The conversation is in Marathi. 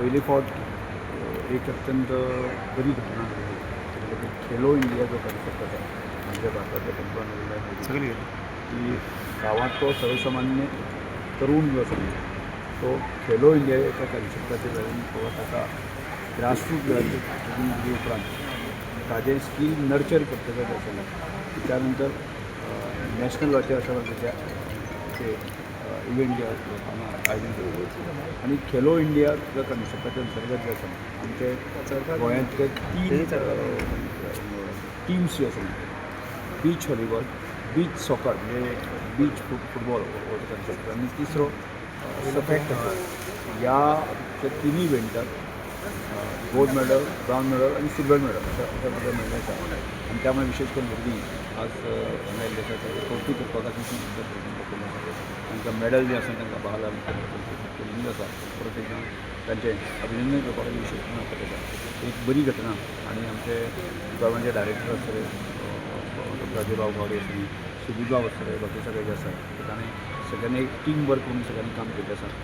पहिली फावट एक अत्यंत बरी घटना घडली. खेलो इंडिया जो कॉन्सेप्ट आहे आमच्या भारताच्या पंतप्रधान सगळी की गावात तो सर्वसामान्य तरुण जो असतो तो खेलो इंडिया एका कॉन्सेप्टाचे जाऊन तो ताका ग्रासरूट लेवल उपरांत ताजें स्कील नर्चर करतले आसलें. त्यानंतर नॅशनल अशा प्रकारचे इव्हेंट जे हांगा आयोजन केले आणि खेलो इंडिया जो कॉन्सेप्टाच्या अंतर्गत जे आसा आमचे गोंयांतले 3 टीम्स जे आसा बीच व्हॉलीबॉल, बीच सॉकर म्हणजे बीच फुटबॉल हो कॉन्सेप्ट आणि तिसरो सफेक्ट ह्या तिनूय इव्हेंटाक गोल्ड मेडल, ब्राउन मेडल आणि सिल्वर मेडल अशा मेडल मेळ्ळे आसा. आणि त्यामुळे विशेष करून भुरगीं आज मेळ्ळे आसा ते कौतुक करपाक तांकां मेडल जे आसा तांकां भाग केल्ली आसा. परत एकदां तांचें अभिनंदन करपाक विशेष करून आसा. एक बरी घटना आणि आमचे गव्हर्मेंटचे डायरेक्टर आसतले राजेबाब गावडे आसतली, सुदीप बाब आसतले, बाकी सगळे जे आसा तांणी सगळ्यांनी एक टीम वर्क करून सगळ्यांनी काम केल्लें आसा.